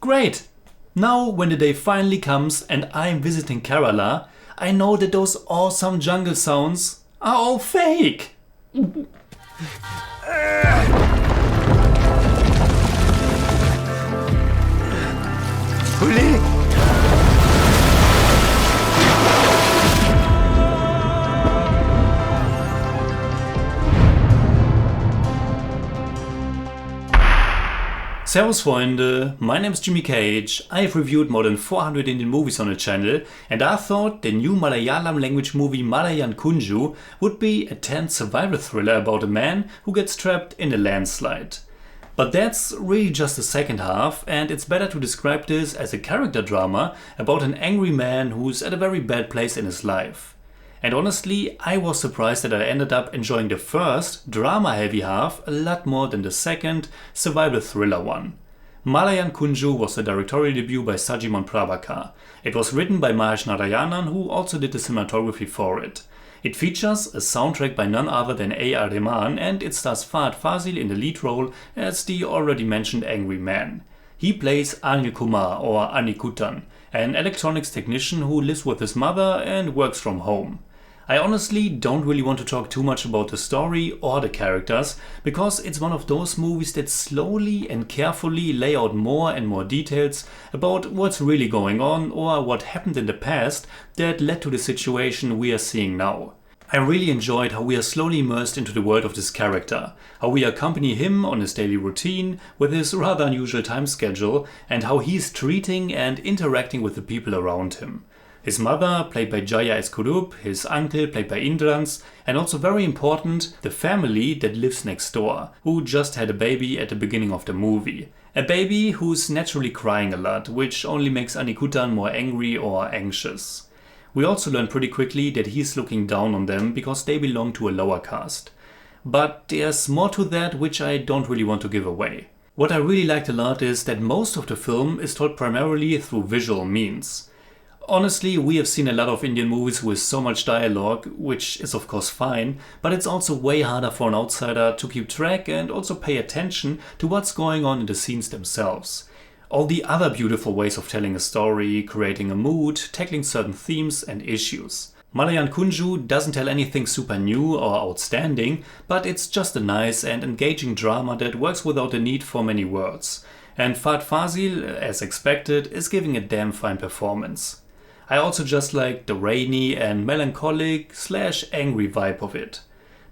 Great! Now when the day finally comes and I'm visiting Kerala, I know that those awesome jungle sounds are all fake! Uli! Servus Freunde, my name is Jimmy Cage. I've reviewed more than 400 Indian movies on the channel and I thought the new Malayalam language movie Malayankunju would be a tense survival thriller about a man who gets trapped in a landslide. But that's really just the second half, and it's better to describe this as a character drama about an angry man who's at a very bad place in his life. And honestly, I was surprised that I ended up enjoying the first, drama-heavy half a lot more than the second, survival thriller one. Malayankunju was the directorial debut by Sajimon Prabhakar. It was written by Mahesh Narayanan, who also did the cinematography for it. It features a soundtrack by none other than Rahman, and it stars Fahadh Faasil in the lead role as the already mentioned angry man. He plays Anil Kumar or Anikutan, an electronics technician who lives with his mother and works from home. I honestly don't really want to talk too much about the story or the characters, because it's one of those movies that slowly and carefully lay out more and more details about what's really going on or what happened in the past that led to the situation we are seeing now. I really enjoyed how we are slowly immersed into the world of this character, how we accompany him on his daily routine with his rather unusual time schedule, and how he's treating and interacting with the people around him. His mother, played by Jaya Eskurup, his uncle, played by Indrans, and also very important, the family that lives next door, who just had a baby at the beginning of the movie. A baby who's naturally crying a lot, which only makes Anikutan more angry or anxious. We also learn pretty quickly that he's looking down on them because they belong to a lower caste. But there's more to that which I don't really want to give away. What I really liked a lot is that most of the film is told primarily through visual means. Honestly, we have seen a lot of Indian movies with so much dialogue, which is of course fine, but it's also way harder for an outsider to keep track and also pay attention to what's going on in the scenes themselves. All the other beautiful ways of telling a story, creating a mood, tackling certain themes and issues. Malayankunju doesn't tell anything super new or outstanding, but it's just a nice and engaging drama that works without the need for many words. And Fahadh Faasil, as expected, is giving a damn fine performance. I also just like the rainy and melancholic / angry vibe of it.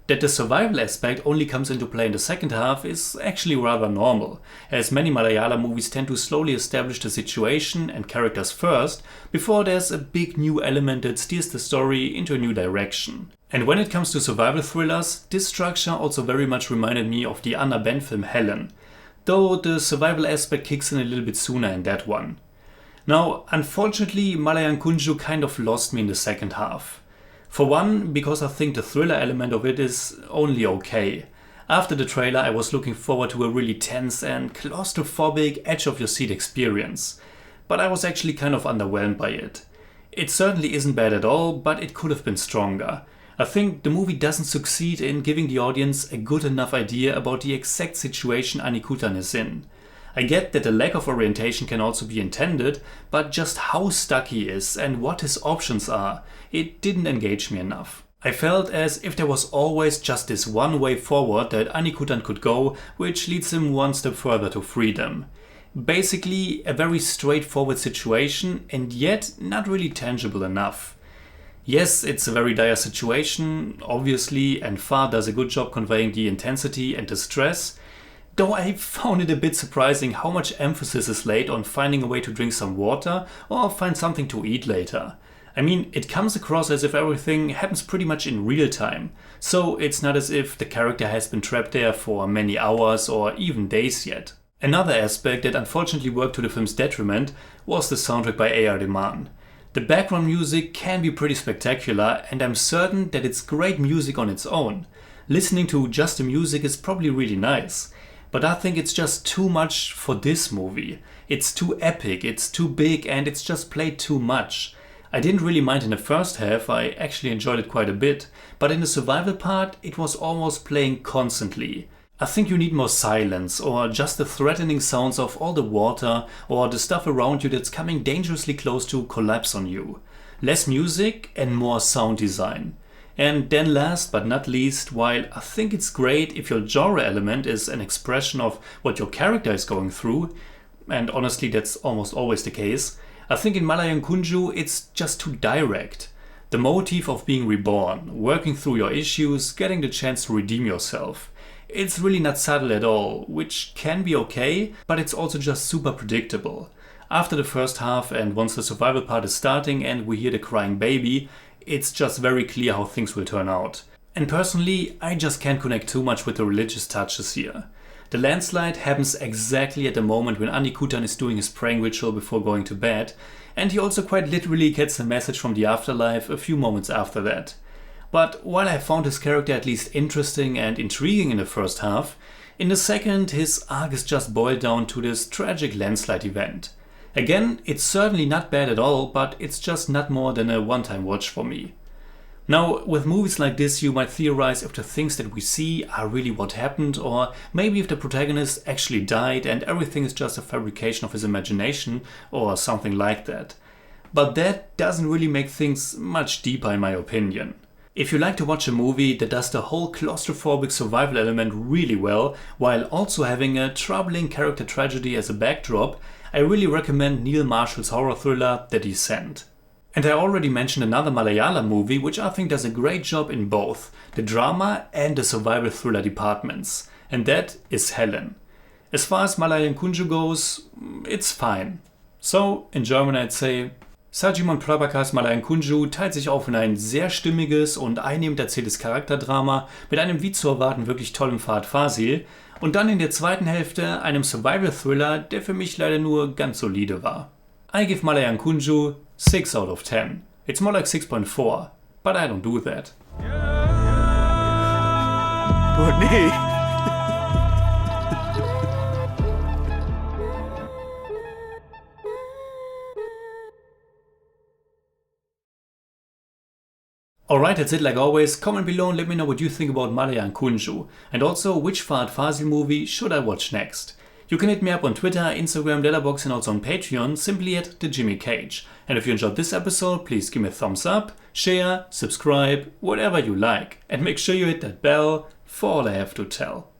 That the survival aspect only comes into play in the second half is actually rather normal, as many Malayalam movies tend to slowly establish the situation and characters first, before there's a big new element that steers the story into a new direction. And when it comes to survival thrillers, this structure also very much reminded me of the Anna Ben film Hälfte, though the survival aspect kicks in a little bit sooner in that one. Now, unfortunately, Malayankunju kind of lost me in the second half. For one, because I think the thriller element of it is only okay. After the trailer, I was looking forward to a really tense and claustrophobic edge-of-your-seat experience. But I was actually kind of underwhelmed by it. It certainly isn't bad at all, but it could have been stronger. I think the movie doesn't succeed in giving the audience a good enough idea about the exact situation Anikutan is in. I get that the lack of orientation can also be intended, but just how stuck he is and what his options are, it didn't engage me enough. I felt as if there was always just this one way forward that Anikutan could go, which leads him one step further to freedom. Basically, a very straightforward situation and yet not really tangible enough. Yes, it's a very dire situation, obviously, and Fahadh does a good job conveying the intensity and the stress. Though I found it a bit surprising how much emphasis is laid on finding a way to drink some water or find something to eat later. I mean, it comes across as if everything happens pretty much in real time, so it's not as if the character has been trapped there for many hours or even days yet. Another aspect that unfortunately worked to the film's detriment was the soundtrack by Rahman. The background music can be pretty spectacular, and I'm certain that it's great music on its own. Listening to just the music is probably really nice. But I think it's just too much for this movie. It's too epic, it's too big, and it's just played too much. I didn't really mind in the first half, I actually enjoyed it quite a bit, but in the survival part it was almost playing constantly. I think you need more silence, or just the threatening sounds of all the water or the stuff around you that's coming dangerously close to collapse on you. Less music and more sound design. And then last but not least, while I think it's great if your genre element is an expression of what your character is going through, and honestly that's almost always the case, I think in Malayankunju it's just too direct. The motif of being reborn, working through your issues, getting the chance to redeem yourself. It's really not subtle at all, which can be okay, but it's also just super predictable. After the first half and once the survival part is starting and we hear the crying baby, it's just very clear how things will turn out. And personally, I just can't connect too much with the religious touches here. The landslide happens exactly at the moment when Kutan is doing his praying ritual before going to bed, and he also quite literally gets a message from the afterlife a few moments after that. But while I found his character at least interesting and intriguing in the first half, in the second his arc is just boiled down to this tragic landslide event. Again, it's certainly not bad at all, but it's just not more than a one-time watch for me. Now, with movies like this you might theorize if the things that we see are really what happened, or maybe if the protagonist actually died and everything is just a fabrication of his imagination or something like that. But that doesn't really make things much deeper in my opinion. If you like to watch a movie that does the whole claustrophobic survival element really well, while also having a troubling character tragedy as a backdrop, I really recommend Neil Marshall's horror thriller The Descent. And I already mentioned another Malayalam movie which I think does a great job in both the drama and the survival thriller departments, and that is Helen. As far as Malayankunju goes, it's fine. So, in German I'd say, Sajimon Prabhakars MALAYANKUNJU teilt sich auf in ein sehr stimmiges und einnehmend erzähltes Charakterdrama mit einem wie zu erwarten wirklich tollem Fahadh Faasil und dann in der zweiten Hälfte einem Survival-Thriller, der für mich leider nur ganz solide war. I give Malayankunju 6 out of 10. It's more like 6.4, but I don't do that. Oh nee! Alright, that's it like always. Comment below and let me know what you think about Malayankunju. And also, which Fahadh Faasil movie should I watch next? You can hit me up on Twitter, Instagram, Letterboxd and also on Patreon, simply at the Jimmy Cage. And if you enjoyed this episode, please give me a thumbs up, share, subscribe, whatever you like. And make sure you hit that bell for all I have to tell.